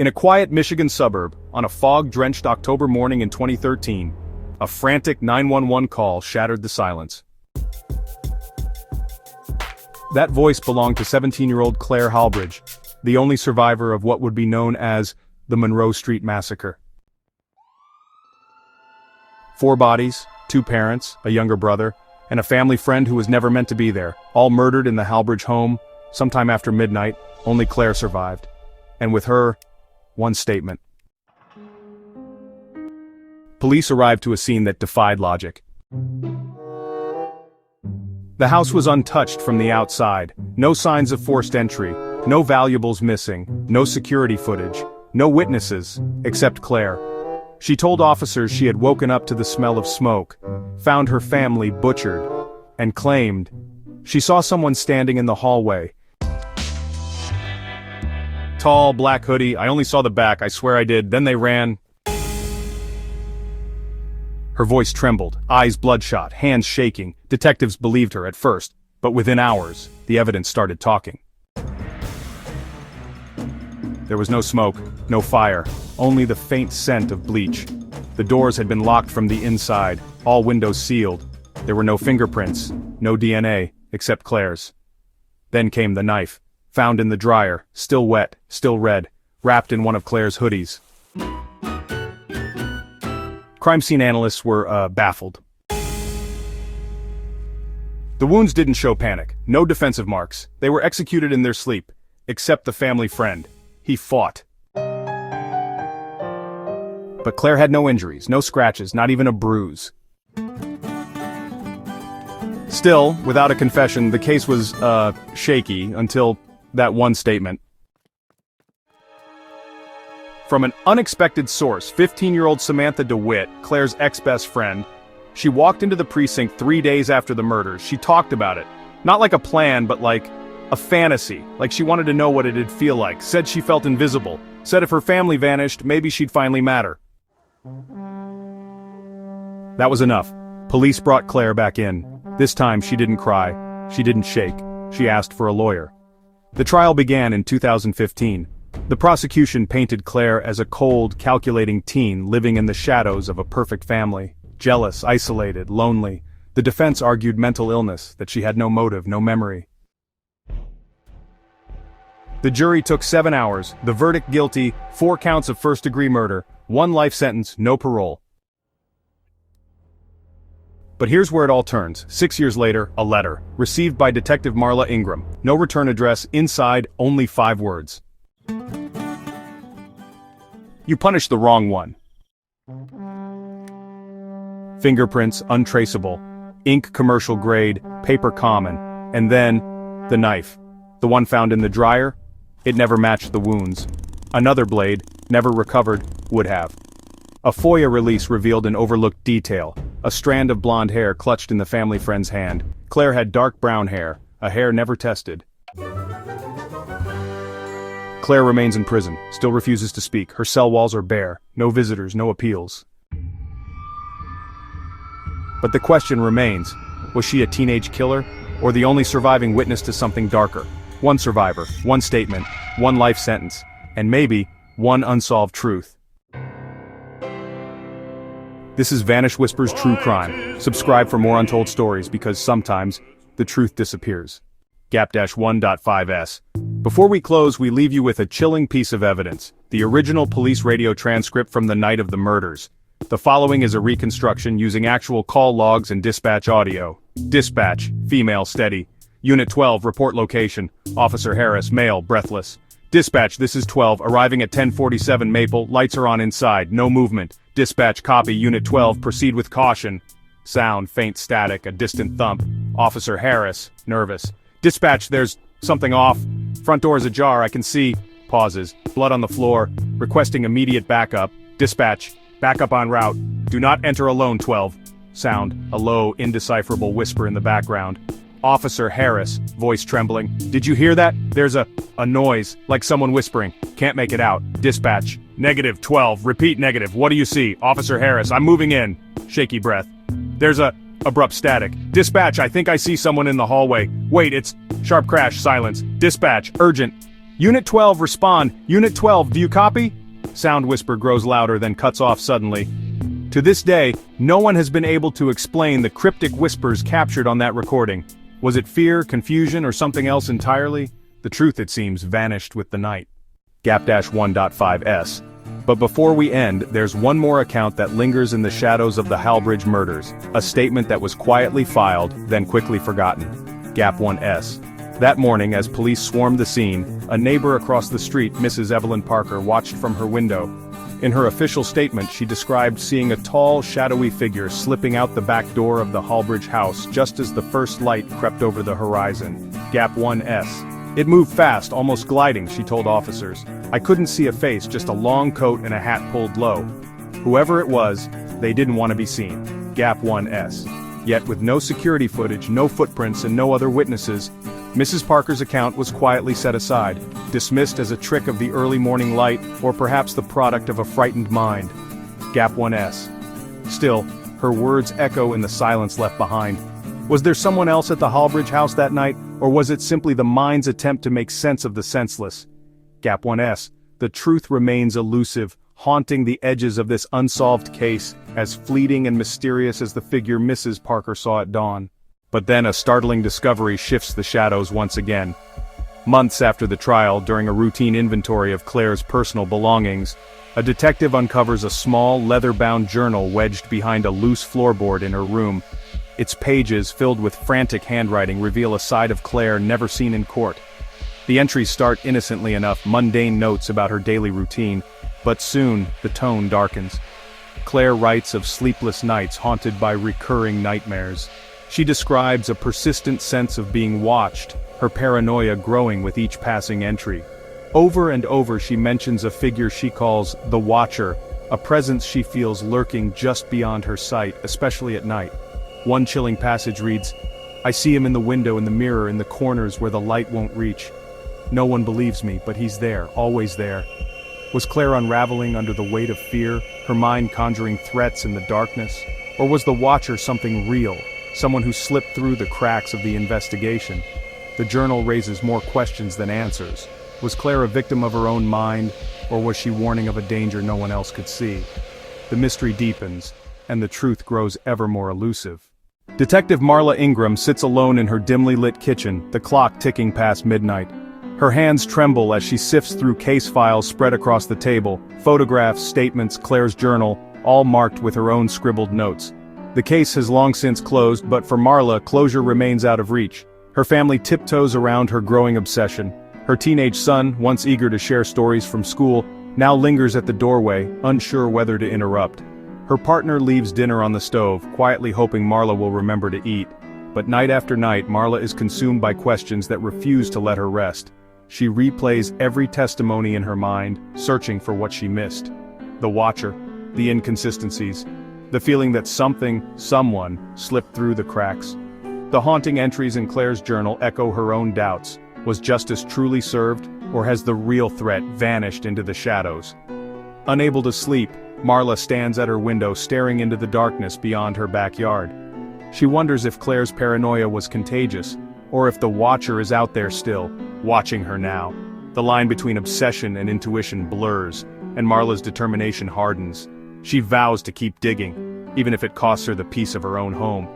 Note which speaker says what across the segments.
Speaker 1: In a quiet Michigan suburb, on a fog-drenched October morning in 2013, a frantic 911 call shattered the silence. That voice belonged to 17-year-old Claire Halbridge, the only survivor of what would be known as the Monroe Street Massacre. 4 bodies, 2 parents, a younger brother, and a family friend who was never meant to be there, all murdered in the Halbridge home, sometime after midnight. Only Claire survived. And with her, one statement. Police arrived to a scene that defied logic. The house was untouched from the outside, no signs of forced entry, no valuables missing, no security footage, no witnesses, except Claire. She told officers she had woken up to the smell of smoke, found her family butchered, and claimed she saw someone standing in the hallway. Tall, black hoodie, I only saw the back, I swear I did, then they ran. Her voice trembled, eyes bloodshot, hands shaking. Detectives believed her at first, but within hours, the evidence started talking. There was no smoke, no fire, only the faint scent of bleach. The doors had been locked from the inside, all windows sealed. There were no fingerprints, no DNA, except Claire's. Then came the knife, found in the dryer, still wet, still red, wrapped in one of Claire's hoodies. Crime scene analysts were, baffled. The wounds didn't show panic, no defensive marks. They were executed in their sleep, except the family friend. He fought. But Claire had no injuries, no scratches, not even a bruise. Still, without a confession, the case was, shaky until that one statement. From an unexpected source, 15-year-old Samantha DeWitt, Claire's ex-best friend, she walked into the precinct 3 days after the murders. She talked about it. Not like a plan, but like a fantasy. Like she wanted to know what it'd feel like. Said she felt invisible. Said if her family vanished, maybe she'd finally matter. That was enough. Police brought Claire back in. This time she didn't cry. She didn't shake. She asked for a lawyer. The trial began in 2015. The prosecution painted Claire as a cold, calculating teen living in the shadows of a perfect family. Jealous, isolated, lonely. The defense argued mental illness, that she had no motive, no memory. The jury took 7 hours, the verdict guilty, 4 counts of first-degree murder, 1 life sentence, no parole. But here's where it all turns. 6 years later, a letter, received by Detective Marla Ingram. No return address, inside, only 5 words. You punished the wrong one. Fingerprints untraceable, ink commercial grade, paper common, and then, the knife. The one found in the dryer, it never matched the wounds. Another blade, never recovered, would have. A FOIA release revealed an overlooked detail, a strand of blonde hair clutched in the family friend's hand. Claire had dark brown hair, a hair never tested. Claire remains in prison, still refuses to speak. Her cell walls are bare, no visitors, no appeals. But the question remains, was she a teenage killer, or the only surviving witness to something darker? One survivor, one statement, one life sentence, and maybe, one unsolved truth. This is Vanish Whispers True Crime. Subscribe for more untold stories because sometimes, the truth disappears. Gap-1.5s. Before we close, we leave you with a chilling piece of evidence, the original police radio transcript from the night of the murders. The following is a reconstruction using actual call logs and dispatch audio. Dispatch, female, steady. Unit 12, report location. Officer Harris, male, breathless. Dispatch, this is 12, arriving at 1047 Maple, lights are on inside, no movement. Dispatch, copy, Unit 12, proceed with caution. Sound, faint static, a distant thump. Officer Harris, nervous. Dispatch, there's something off. Front door is ajar, I can see. Pauses. Blood on the floor. Requesting immediate backup. Dispatch. Backup en route. Do not enter alone, 12. Sound. A low, indecipherable whisper in the background. Officer Harris. Voice trembling. Did you hear that? There's a noise, like someone whispering. Can't make it out. Dispatch. Negative, 12. Repeat negative. What do you see? Officer Harris. I'm moving in. Shaky breath. There's a abrupt static. Dispatch, I think I see someone in the hallway. Wait, it's sharp crash, silence. Dispatch, urgent. Unit 12, respond. Unit 12, do you copy? Sound whisper grows louder then cuts off suddenly. To this day, no one has been able to explain the cryptic whispers captured on that recording. Was it fear, confusion, or something else entirely? The truth, it seems, vanished with the night. Gap-1.5s. But before we end, there's one more account that lingers in the shadows of the Halbridge murders, a statement that was quietly filed, then quickly forgotten. Gap-1s. That morning, as police swarmed the scene, a neighbor across the street, Mrs. Evelyn Parker, watched from her window. In her official statement, she described seeing a tall, shadowy figure slipping out the back door of the Halbridge house just as the first light crept over the horizon. Gap-1s. It moved fast, almost gliding, she told officers. I couldn't see a face, just a long coat and a hat pulled low. Whoever it was, they didn't want to be seen. Gap-1s. Yet with no security footage, no footprints, and no other witnesses, Mrs. Parker's account was quietly set aside, dismissed as a trick of the early morning light, or perhaps the product of a frightened mind. Gap-1s. Still, her words echo in the silence left behind. Was there someone else at the Halbridge house that night, or was it simply the mind's attempt to make sense of the senseless? Gap-1s. The truth remains elusive, haunting the edges of this unsolved case, as fleeting and mysterious as the figure Mrs. Parker saw at dawn. But then a startling discovery shifts the shadows once again. Months after the trial, during a routine inventory of Claire's personal belongings, a detective uncovers a small, leather-bound journal wedged behind a loose floorboard in her room. Its pages, filled with frantic handwriting, reveal a side of Claire never seen in court. The entries start innocently enough, mundane notes about her daily routine, but soon, the tone darkens. Claire writes of sleepless nights haunted by recurring nightmares. She describes a persistent sense of being watched, her paranoia growing with each passing entry. Over and over she mentions a figure she calls the Watcher, a presence she feels lurking just beyond her sight, especially at night. One chilling passage reads, I see him in the window, in the mirror, in the corners where the light won't reach. No one believes me, but he's there, always there. Was Claire unraveling under the weight of fear, her mind conjuring threats in the darkness? Or was the Watcher something real, someone who slipped through the cracks of the investigation? The journal raises more questions than answers. Was Claire a victim of her own mind, or was she warning of a danger no one else could see? The mystery deepens, and the truth grows ever more elusive. Detective Marla Ingram sits alone in her dimly lit kitchen, the clock ticking past midnight. Her hands tremble as she sifts through case files spread across the table, photographs, statements, Claire's journal, all marked with her own scribbled notes. The case has long since closed, but for Marla, closure remains out of reach. Her family tiptoes around her growing obsession. Her teenage son, once eager to share stories from school, now lingers at the doorway, unsure whether to interrupt. Her partner leaves dinner on the stove, quietly hoping Marla will remember to eat. But night after night, Marla is consumed by questions that refuse to let her rest. She replays every testimony in her mind, searching for what she missed. The Watcher, the inconsistencies, the feeling that something, someone, slipped through the cracks. The haunting entries in Claire's journal echo her own doubts. Was justice truly served, or has the real threat vanished into the shadows? Unable to sleep, Marla stands at her window staring into the darkness beyond her backyard. She wonders if Claire's paranoia was contagious, or if the Watcher is out there still, watching her now. The line between obsession and intuition blurs, and Marla's determination hardens. She vows to keep digging, even if it costs her the peace of her own home.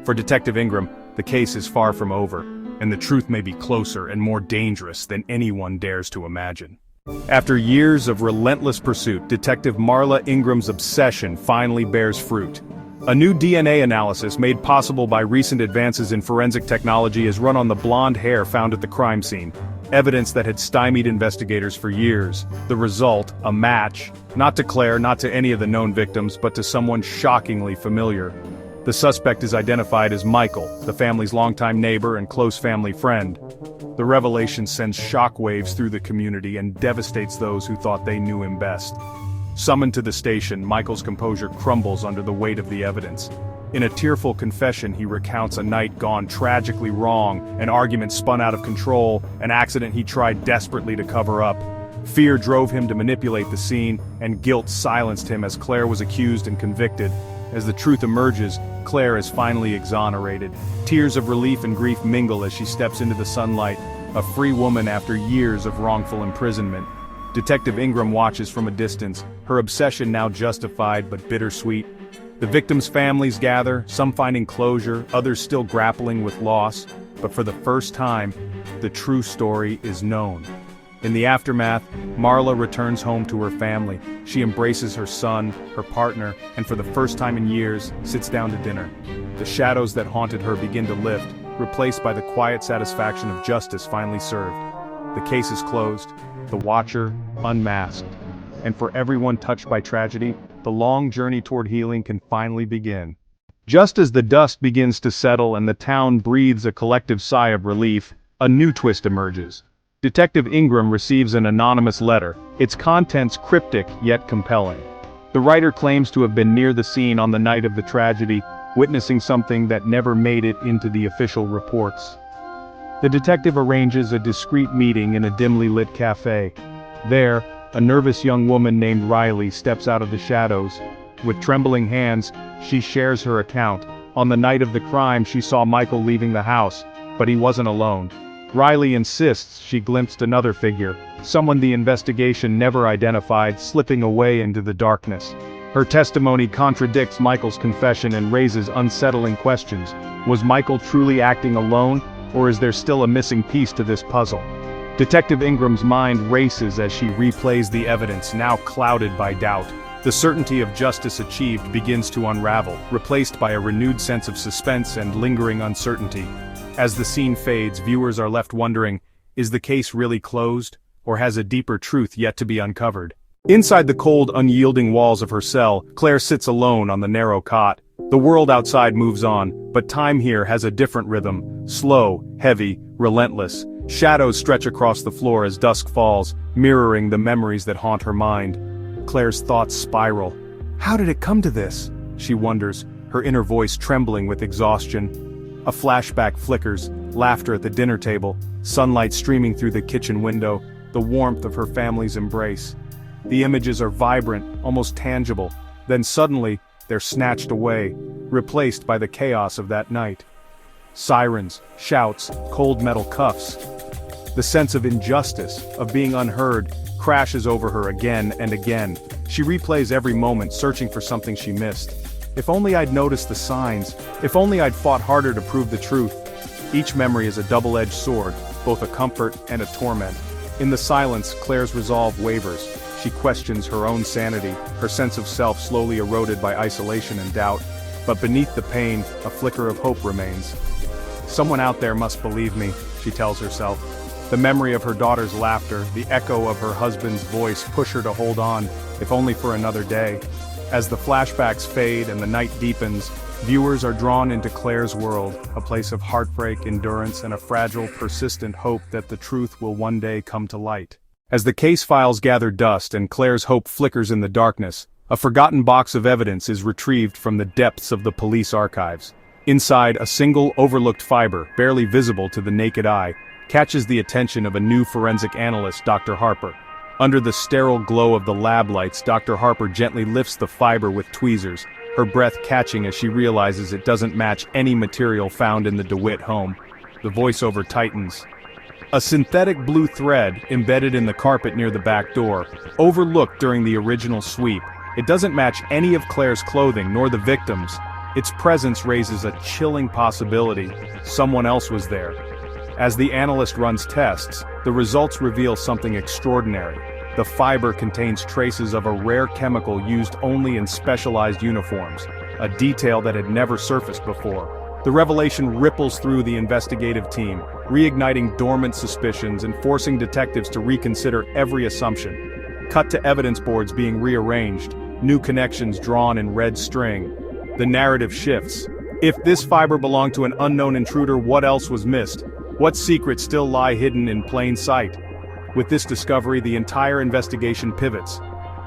Speaker 1: For Detective Ingram, the case is far from over, and the truth may be closer and more dangerous than anyone dares to imagine. After years of relentless pursuit, Detective Marla Ingram's obsession finally bears fruit. A new DNA analysis made possible by recent advances in forensic technology is run on the blonde hair found at the crime scene, evidence that had stymied investigators for years. The result, a match, not to Claire, not to any of the known victims, but to someone shockingly familiar. The suspect is identified as Michael, the family's longtime neighbor and close family friend. The revelation sends shockwaves through the community and devastates those who thought they knew him best. Summoned to the station, Michael's composure crumbles under the weight of the evidence. In a tearful confession, he recounts a night gone tragically wrong, an argument spun out of control, an accident he tried desperately to cover up. Fear drove him to manipulate the scene, and guilt silenced him as Claire was accused and convicted. As the truth emerges, Claire is finally exonerated. Tears of relief and grief mingle as she steps into the sunlight, a free woman after years of wrongful imprisonment. Detective Ingram watches from a distance, her obsession now justified but bittersweet. The victims' families gather, some finding closure, others still grappling with loss, but for the first time, the true story is known. In the aftermath, Marla returns home to her family. She embraces her son, her partner, and for the first time in years, sits down to dinner. The shadows that haunted her begin to lift, replaced by the quiet satisfaction of justice finally served. The case is closed, the watcher unmasked. And for everyone touched by tragedy, the long journey toward healing can finally begin. Just as the dust begins to settle and the town breathes a collective sigh of relief, a new twist emerges. Detective Ingram receives an anonymous letter, its contents cryptic yet compelling. The writer claims to have been near the scene on the night of the tragedy, witnessing something that never made it into the official reports. The detective arranges a discreet meeting in a dimly lit cafe. There, a nervous young woman named Riley steps out of the shadows. With trembling hands, she shares her account. On the night of the crime, she saw Michael leaving the house, but he wasn't alone. Riley insists she glimpsed another figure, someone the investigation never identified, slipping away into the darkness. Her testimony contradicts Michael's confession and raises unsettling questions. Was Michael truly acting alone, or is there still a missing piece to this puzzle? Detective Ingram's mind races as she replays the evidence, now clouded by doubt. The certainty of justice achieved begins to unravel, replaced by a renewed sense of suspense and lingering uncertainty. As the scene fades, viewers are left wondering, is the case really closed, or has a deeper truth yet to be uncovered? Inside the cold, unyielding walls of her cell, Claire sits alone on the narrow cot. The world outside moves on, but time here has a different rhythm, slow, heavy, relentless. Shadows stretch across the floor as dusk falls, mirroring the memories that haunt her mind. Claire's thoughts spiral. How did it come to this? She wonders, her inner voice trembling with exhaustion. A flashback flickers, laughter at the dinner table, sunlight streaming through the kitchen window, the warmth of her family's embrace. The images are vibrant, almost tangible, then suddenly, they're snatched away, replaced by the chaos of that night. Sirens, shouts, cold metal cuffs. The sense of injustice, of being unheard, crashes over her again and again. She replays every moment, searching for something she missed. If only I'd noticed the signs. If only I'd fought harder to prove the truth. Each memory is a double-edged sword, both a comfort and a torment. In the silence, Claire's resolve wavers. She questions her own sanity, her sense of self slowly eroded by isolation and doubt. But beneath the pain, a flicker of hope remains. Someone out there must believe me, she tells herself. The memory of her daughter's laughter, the echo of her husband's voice push her to hold on, if only for another day. As the flashbacks fade and the night deepens, viewers are drawn into Claire's world, a place of heartbreak, endurance, and a fragile, persistent hope that the truth will one day come to light. As the case files gather dust and Claire's hope flickers in the darkness, a forgotten box of evidence is retrieved from the depths of the police archives. Inside, a single, overlooked fiber, barely visible to the naked eye, catches the attention of a new forensic analyst, Dr. Harper. Under the sterile glow of the lab lights, Dr. Harper gently lifts the fiber with tweezers, her breath catching as she realizes it doesn't match any material found in the DeWitt home. The voiceover tightens. A synthetic blue thread, embedded in the carpet near the back door, overlooked during the original sweep. It doesn't match any of Claire's clothing, nor the victim's. Its presence raises a chilling possibility. Someone else was there. As the analyst runs tests, the results reveal something extraordinary. The fiber contains traces of a rare chemical used only in specialized uniforms, a detail that had never surfaced before. The revelation ripples through the investigative team, reigniting dormant suspicions and forcing detectives to reconsider every assumption. Cut to evidence boards being rearranged, new connections drawn in red string. The narrative shifts. If this fiber belonged to an unknown intruder, what else was missed? What secrets still lie hidden in plain sight? With this discovery, the entire investigation pivots.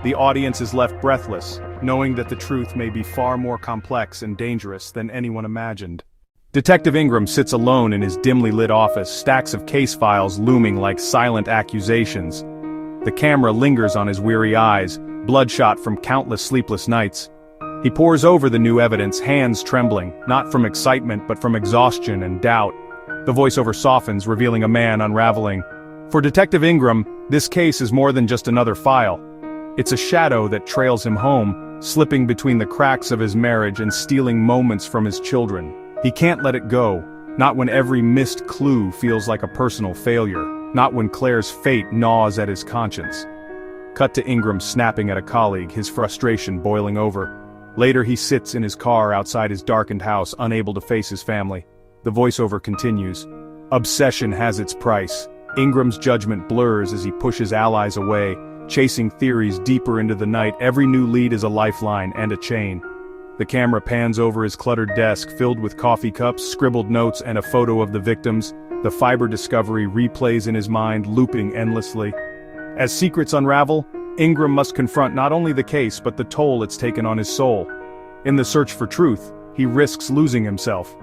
Speaker 1: The audience is left breathless, knowing that the truth may be far more complex and dangerous than anyone imagined. Detective Ingram sits alone in his dimly lit office, stacks of case files looming like silent accusations. The camera lingers on his weary eyes, bloodshot from countless sleepless nights. He pores over the new evidence, hands trembling, not from excitement but from exhaustion and doubt. The voiceover softens, revealing a man unraveling. For Detective Ingram, this case is more than just another file. It's a shadow that trails him home, slipping between the cracks of his marriage and stealing moments from his children. He can't let it go, not when every missed clue feels like a personal failure, not when Claire's fate gnaws at his conscience. Cut to Ingram snapping at a colleague, his frustration boiling over. Later he sits in his car outside his darkened house, unable to face his family. The voiceover continues. Obsession has its price. Ingram's judgment blurs as he pushes allies away, chasing theories deeper into the night. Every new lead is a lifeline and a chain. The camera pans over his cluttered desk, filled with coffee cups, scribbled notes, and a photo of the victims. The fiber discovery replays in his mind, looping endlessly. As secrets unravel, Ingram must confront not only the case but the toll it's taken on his soul. In the search for truth, he risks losing himself.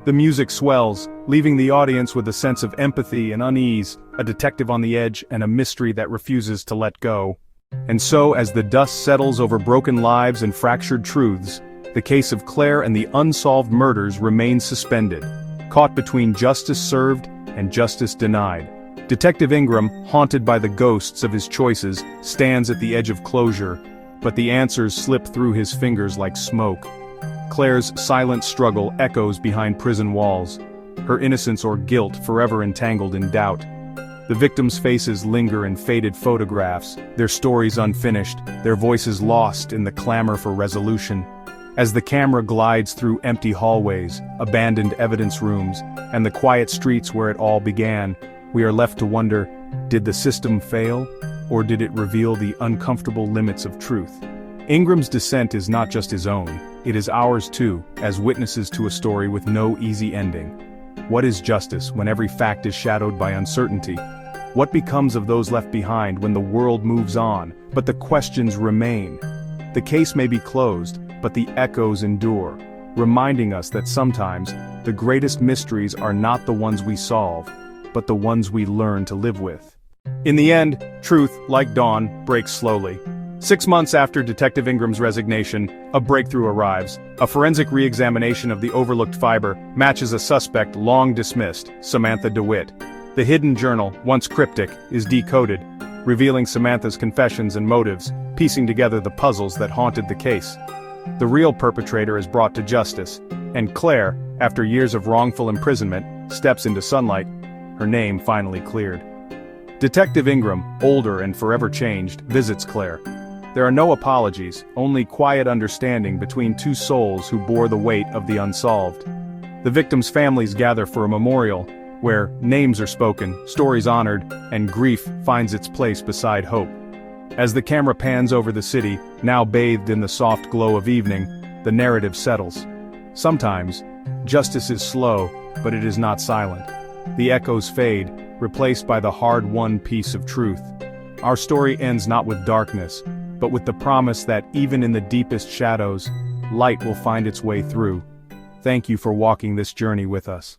Speaker 1: The music swells, leaving the audience with a sense of empathy and unease, a detective on the edge and a mystery that refuses to let go. And so, as the dust settles over broken lives and fractured truths, the case of Claire and the unsolved murders remains suspended, caught between justice served and justice denied. Detective Ingram, haunted by the ghosts of his choices, stands at the edge of closure, but the answers slip through his fingers like smoke. Claire's silent struggle echoes behind prison walls, her innocence or guilt forever entangled in doubt. The victims' faces linger in faded photographs, their stories unfinished, their voices lost in the clamor for resolution. As the camera glides through empty hallways, abandoned evidence rooms, and the quiet streets where it all began, we are left to wonder, did the system fail, or did it reveal the uncomfortable limits of truth? Ingram's descent is not just his own, it is ours too, as witnesses to a story with no easy ending. What is justice when every fact is shadowed by uncertainty? What becomes of those left behind when the world moves on, but the questions remain? The case may be closed, but the echoes endure, reminding us that sometimes, the greatest mysteries are not the ones we solve, but the ones we learn to live with. In the end, truth, like dawn, breaks slowly. 6 months after Detective Ingram's resignation, a breakthrough arrives. A forensic re-examination of the overlooked fiber matches a suspect long dismissed, Samantha DeWitt. The hidden journal, once cryptic, is decoded, revealing Samantha's confessions and motives, piecing together the puzzles that haunted the case. The real perpetrator is brought to justice, and Claire, after years of wrongful imprisonment, steps into sunlight, her name finally cleared. Detective Ingram, older and forever changed, visits Claire. There are no apologies, only quiet understanding between two souls who bore the weight of the unsolved. The victims' families gather for a memorial, where names are spoken, stories honored, and grief finds its place beside hope. As the camera pans over the city, now bathed in the soft glow of evening, the narrative settles. Sometimes, justice is slow, but it is not silent. The echoes fade, replaced by the hard-won piece of truth. Our story ends not with darkness, but with the promise that even in the deepest shadows, light will find its way through. Thank you for walking this journey with us.